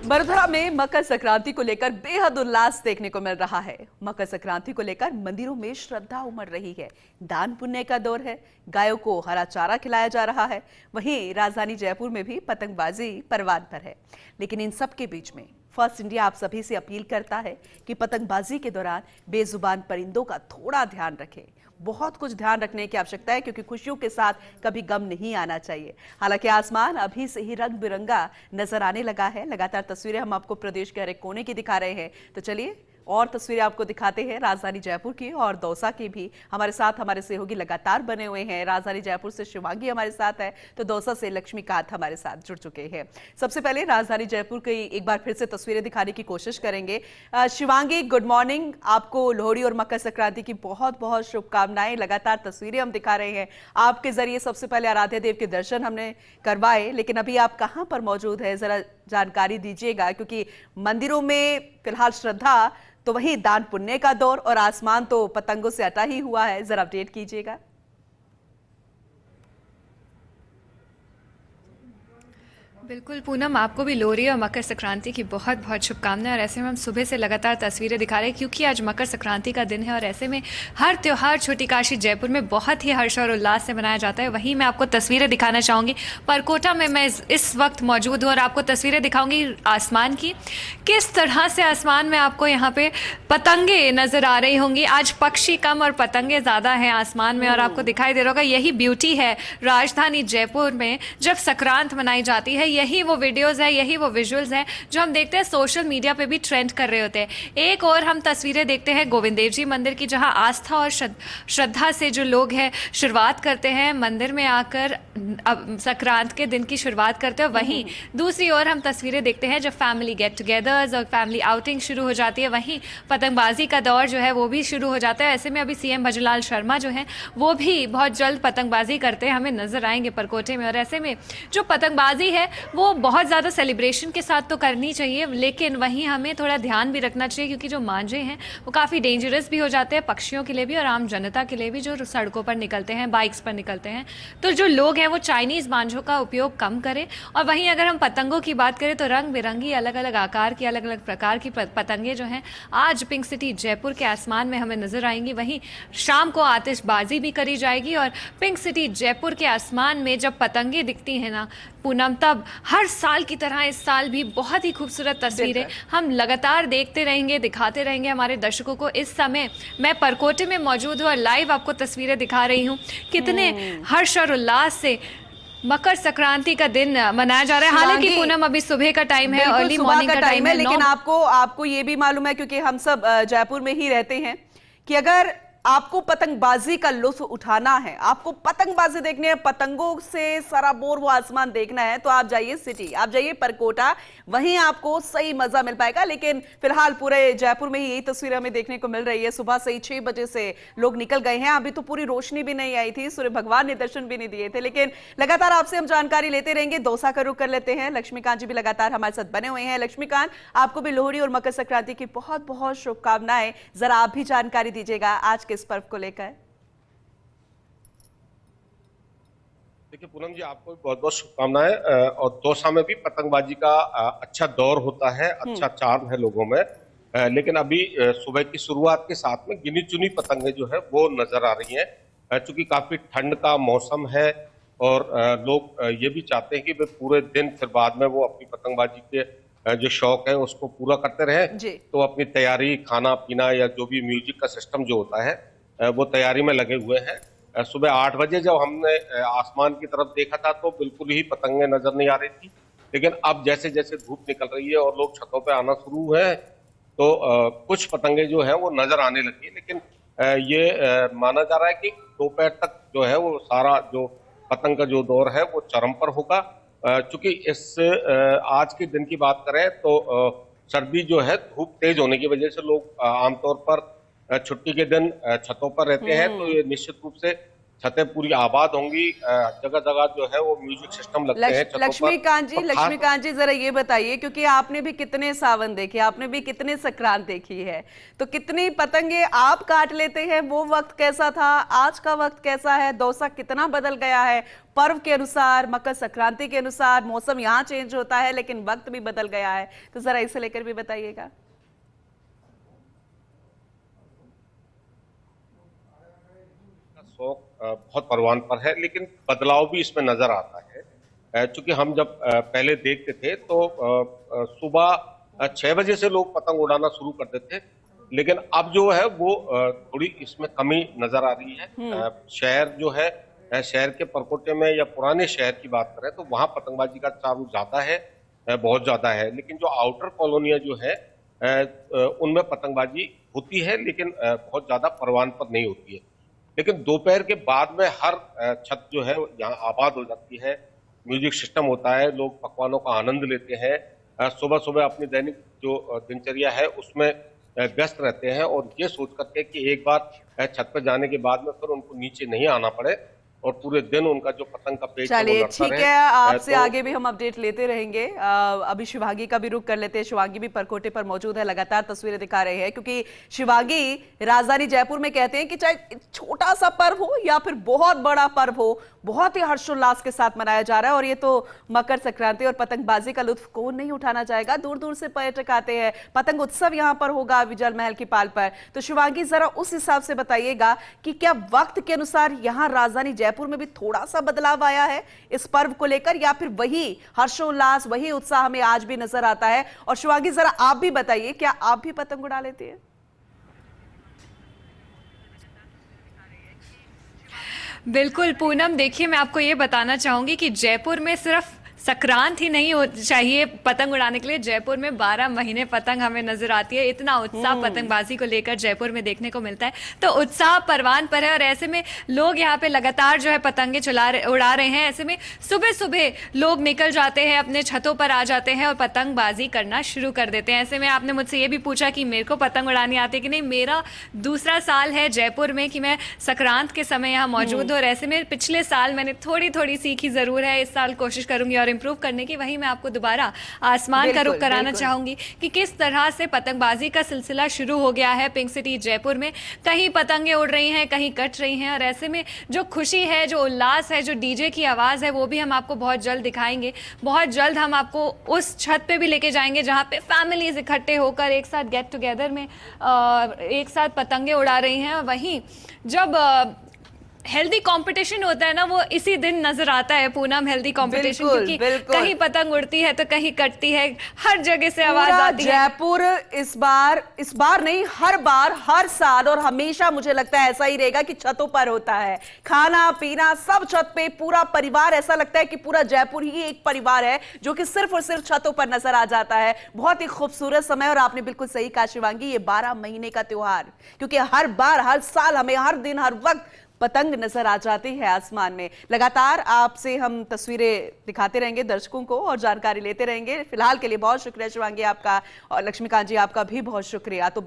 वडोदरा में मकर संक्रांति को लेकर बेहद उल्लास देखने को मिल रहा है। मकर संक्रांति को लेकर मंदिरों में श्रद्धा उमड़ रही है। दान पुण्य का दौर है। गायों को हरा चारा खिलाया जा रहा है। वहीं राजधानी जयपुर में भी पतंगबाजी परवान पर है। लेकिन इन सब के बीच में फर्स्ट इंडिया आप सभी से अपील करता है कि पतंगबाजी के दौरान बेजुबान परिंदों का थोड़ा ध्यान रखें। बहुत कुछ ध्यान रखने की आवश्यकता है क्योंकि खुशियों के साथ कभी गम नहीं आना चाहिए। हालांकि आसमान अभी से ही रंग बिरंगा नजर आने लगा है। लगातार तस्वीरें हम आपको प्रदेश के हर एक कोने की दिखा रहे हैं। तो चलिए और तस्वीरें आपको दिखाते हैं राजधानी जयपुर की और दौसा की भी। हमारे साथ हमारे सहयोगी लगातार बने हुए हैं। राजधानी जयपुर से शिवांगी हमारे साथ है तो दौसा से लक्ष्मीकांत हमारे साथ जुड़ चुके हैं। सबसे पहले राजधानी जयपुर की एक बार फिर से तस्वीरें दिखाने की कोशिश करेंगे। Shivangi, good morning. आपको लोहड़ी और मकर संक्रांति की बहुत बहुत शुभकामनाएं। लगातार तस्वीरें हम दिखा रहे हैं आपके जरिए। सबसे पहले आराध्य देव के दर्शन हमने करवाए, लेकिन अभी आप कहां पर मौजूद है, जरा जानकारी दीजिएगा क्योंकि मंदिरों में फिलहाल श्रद्धा तो वही दान पुण्य का दौर और आसमान तो पतंगों से अटा ही हुआ है। जरा अपडेट कीजिएगा। बिल्कुल पूनम, आपको भी लोहड़ी और मकर संक्रांति की बहुत बहुत शुभकामनाएं। और ऐसे में हम सुबह से लगातार तस्वीरें दिखा रहे हैं क्योंकि आज मकर संक्रांति का दिन है और ऐसे में हर त्यौहार छोटी काशी जयपुर में बहुत ही हर्ष और उल्लास से मनाया जाता है। वहीं मैं आपको तस्वीरें दिखाना चाहूँगी। परकोटा में मैं इस वक्त मौजूद हूँ और आपको तस्वीरें दिखाऊंगी आसमान की। किस तरह से आसमान में आपको यहाँ पे पतंगे नजर आ रही होंगी। आज पक्षी कम और पतंगे ज़्यादा हैं आसमान में और आपको दिखाई दे रहा होगा। यही ब्यूटी है राजधानी जयपुर में जब संक्रांत मनाई जाती है। यही वो वीडियोस है, यही वो विजुअल्स हैं जो हम देखते हैं सोशल मीडिया पे भी ट्रेंड कर रहे होते हैं। एक और हम तस्वीरें देखते हैं गोविंद देव जी मंदिर की, जहां आस्था और श्रद्धा से जो लोग हैं शुरुआत करते हैं मंदिर में आकर संक्रांत के दिन की शुरुआत करते हैं। वहीं दूसरी ओर हम तस्वीरें देखते हैं जब फैमिली गेट टुगेदर्स और फैमिली आउटिंग शुरू हो जाती है। वहीं पतंगबाजी का दौर जो है वो भी शुरू हो जाता है। ऐसे में अभी सीएम भजनलाल शर्मा जो है वो भी बहुत जल्द पतंगबाजी करते हैं हमें नजर आएंगे परकोटे में। और ऐसे में जो पतंगबाजी है वो बहुत ज़्यादा सेलिब्रेशन के साथ तो करनी चाहिए, लेकिन वहीं हमें थोड़ा ध्यान भी रखना चाहिए क्योंकि जो मांझे हैं वो काफ़ी डेंजरस भी हो जाते हैं पक्षियों के लिए भी और आम जनता के लिए भी जो सड़कों पर निकलते हैं, बाइक्स पर निकलते हैं। तो जो लोग हैं वो चाइनीज़ मांझों का उपयोग कम करें। और वहीं अगर हम पतंगों की बात करें तो रंग बिरंगी अलग अलग आकार की, अलग अलग प्रकार की पतंगे जो हैं आज पिंक सिटी जयपुर के आसमान में हमें नजर आएंगी। वहीं शाम को आतिशबाजी भी करी जाएगी और पिंक सिटी जयपुर के आसमान में जब पतंगे दिखती हैं ना पूनम, तब हर साल की तरह इस साल भी बहुत ही खूबसूरत तस्वीरें हम लगातार देखते रहेंगे, दिखाते रहेंगे हमारे दर्शकों को। इस समय मैं परकोटे में मौजूद हूँ और लाइव आपको तस्वीरें दिखा रही हूँ। कितने हर्ष और उल्लास से मकर संक्रांति का दिन मनाया जा रहा है। हालांकि पूनम अभी सुबह का टाइम है, अर्ली मॉर्निंग का टाइम है, लेकिन आपको ये भी मालूम है क्योंकि हम सब जयपुर में ही रहते हैं कि अगर आपको पतंगबाजी का लुत्फ उठाना है, आपको पतंगबाजी देखनी है, पतंगों से सराबोर वो आसमान देखना है, तो आप जाइए सिटी, आप जाइए परकोटा, वहीं आपको सही मजा मिल पाएगा। लेकिन फिलहाल पूरे जयपुर में ही यही तस्वीर हमें देखने को मिल रही है। सुबह से ही 6 बजे से लोग निकल गए हैं। अभी तो पूरी रोशनी भी नहीं आई थी, सूर्य भगवान ने दर्शन भी नहीं दिए थे, लेकिन लगातार आपसे हम जानकारी लेते रहेंगे। दौसा का रुख कर लेते हैं। लक्ष्मीकांत जी भी लगातार हमारे साथ बने हुए हैं। लक्ष्मीकांत, आपको भी लोहड़ी और मकर संक्रांति की बहुत बहुत शुभकामनाएं। जरा आप भी जानकारी दीजिएगा आज किस पर्व को लेकर। देखिए पूनम जी, आपको भी बहुत बहुत शुभकामनाएं। और दौसा में भी पतंगबाजी का अच्छा दौर होता है, अच्छा चार्म है लोगों में। लेकिन अभी सुबह की शुरुआत के साथ में गिनी चुनी पतंगें जो है वो नजर आ रही हैं। चूंकि काफी ठंड का मौसम है और लोग ये भी चाहते हैं कि वे पूरे दिन फिर बाद में वो अपनी पतंगबाजी के जो शौक है उसको पूरा करते रहे। तो अपनी तैयारी, खाना पीना या जो भी म्यूजिक का सिस्टम जो होता है वो तैयारी में लगे हुए हैं। सुबह 8 बजे जब हमने आसमान की तरफ देखा था तो बिल्कुल ही पतंगें नजर नहीं आ रही थी, लेकिन अब जैसे जैसे धूप निकल रही है और लोग छतों पे आना शुरू हुए हैं तो कुछ पतंगे जो है वो नजर आने लगी है। लेकिन ये माना जा रहा है कि दोपहर तक जो है वो सारा जो पतंग का जो दौर है वो चरम पर होगा। चूंकि इस आज के दिन की बात करें तो सर्दी जो है, धूप तेज होने की वजह से लोग आमतौर पर छुट्टी के दिन छतों पर रहते हैं, तो ये निश्चित रूप से छतें पूरी आबाद होंगी। जगह जगह जो है वो म्यूजिक सिस्टम लगते हैं छतों पर। लक्ष्मीकांत जी जरा ये बताइए, क्योंकि आपने भी कितने सावन देखे, आपने भी कितने संक्रांत देखी है, तो कितनी पतंगे आप काट लेते हैं, वो वक्त कैसा था, आज का वक्त कैसा है, दौसा कितना बदल गया है, पर्व के अनुसार, मकर संक्रांति के अनुसार, मौसम यहाँ चेंज होता है लेकिन वक्त भी बदल गया है, तो जरा इसे लेकर भी बताइएगा। शौक बहुत परवान पर है, लेकिन बदलाव भी इसमें नजर आता है। चूंकि हम जब पहले देखते थे तो सुबह 6 बजे से लोग पतंग उड़ाना शुरू कर देते थे, लेकिन अब जो है वो थोड़ी इसमें कमी नजर आ रही है। शहर जो है, शहर के परकोटे में या पुराने शहर की बात करें तो वहां पतंगबाजी का चार्म ज्यादा है, बहुत ज्यादा है। लेकिन जो आउटर कॉलोनियां जो है उनमें पतंगबाजी होती है, लेकिन बहुत ज्यादा परवान पर नहीं होती है। लेकिन दोपहर के बाद में हर छत जो है यहाँ आबाद हो जाती है, म्यूजिक सिस्टम होता है, लोग पकवानों का आनंद लेते हैं, सुबह सुबह अपनी दैनिक जो दिनचर्या है उसमें व्यस्त रहते हैं, और ये सोच करके कि एक बार छत पर जाने के बाद में फिर उनको नीचे नहीं आना पड़े और पूरे दिन उनका जो पतंग का पेच है वो चलिए लड़ता ठीक रहे। है, आपसे तो आगे भी हम अपडेट लेते रहेंगे। अभी शिवांगी का भी रुख कर लेते हैं। शिवांगी भी परकोटे पर मौजूद है, लगातार तस्वीरें दिखा रहे हैं, क्योंकि शिवांगी राजधानी जयपुर में कहते हैं कि चाहे छोटा सा पर्व हो या फिर बहुत बड़ा पर्व हो, बहुत ही हर्षोल्लास के साथ मनाया जा रहा है। और ये तो मकर संक्रांति और पतंगबाजी का लुत्फ कौन नहीं उठाना चाहेगा, दूर दूर से पर्यटक आते हैं, पतंग उत्सव यहाँ पर होगा विजय महल की पाल पर। तो शिवांगी जरा उस हिसाब से बताइएगा कि क्या वक्त के अनुसार यहाँ राजधानी जयपुर में भी थोड़ा सा बदलाव आया है इस पर्व को लेकर, या फिर वही हर्षोल्लास, वही उत्साह हमें आज भी नजर आता है? और शिवांगी जरा आप भी बताइए, क्या आप भी पतंग उड़ा लेती है? बिल्कुल पूनम, देखिए मैं आपको ये बताना चाहूंगी कि जयपुर में सिर्फ संक्रांत ही नहीं हो चाहिए पतंग उड़ाने के लिए, जयपुर में 12 महीने पतंग हमें नजर आती है। इतना उत्साह पतंगबाजी को लेकर जयपुर में देखने को मिलता है, तो उत्साह परवान पर है। और ऐसे में लोग यहाँ पे लगातार जो है पतंगे उड़ा रहे हैं। ऐसे में सुबह सुबह लोग निकल जाते हैं, अपने छतों पर आ जाते हैं और पतंगबाजी करना शुरू कर देते हैं। ऐसे में आपने मुझसे ये भी पूछा कि मेरे को पतंग उड़ानी आती है कि नहीं। मेरा दूसरा साल है जयपुर में कि मैं संक्रांत के समय यहाँ मौजूद हूँ, और ऐसे में पिछले साल मैंने थोड़ी थोड़ी सीखी जरूर है, इस साल कोशिश करूंगी और इंप्रूव करने की। वहीं मैं आपको दोबारा आसमान का रुख कराना चाहूंगी कि किस तरह से पतंगबाजी का सिलसिला शुरू हो गया है पिंक सिटी जयपुर में। कहीं पतंगे उड़ रही हैं, कहीं कट रही हैं, और ऐसे में जो खुशी है, जो उल्लास है, जो डीजे की आवाज है, वो भी हम आपको बहुत जल्द दिखाएंगे। बहुत जल्द हम आपको उस छत पे भी लेके जाएंगे जहां पे फैमिलीज इकट्ठे होकर एक साथ गेट टुगेदर में एक साथ पतंगे उड़ा रही हैं। वहीं जब हेल्दी कंपटीशन होता है ना, वो इसी दिन नजर आता है पूनम, हेल्दी कंपटीशन, क्योंकि कहीं पतंग उड़ती है तो कहीं कटती है, हर जगह से आवाज आती है। जयपुर इस बार नहीं, हर बार, हर साल और हमेशा मुझे लगता है ऐसा ही रहेगा कि छतों पर होता है, खाना पीना सब छत पे, पूरा परिवार, ऐसा लगता है कि पूरा जयपुर ही एक परिवार है जो कि सिर्फ और सिर्फ छतों पर नजर आ जाता है। बहुत ही खूबसूरत समय। और आपने बिल्कुल सही कहा शिवांगी, ये 12 महीने का त्योहार, क्योंकि हर बार, हर साल हमें हर दिन, हर वक्त पतंग नजर आ जाती है आसमान में। लगातार आपसे हम तस्वीरें दिखाते रहेंगे दर्शकों को और जानकारी लेते रहेंगे। फिलहाल के लिए बहुत शुक्रिया शिवांगी आपका, और लक्ष्मीकांत जी आपका भी बहुत शुक्रिया। तो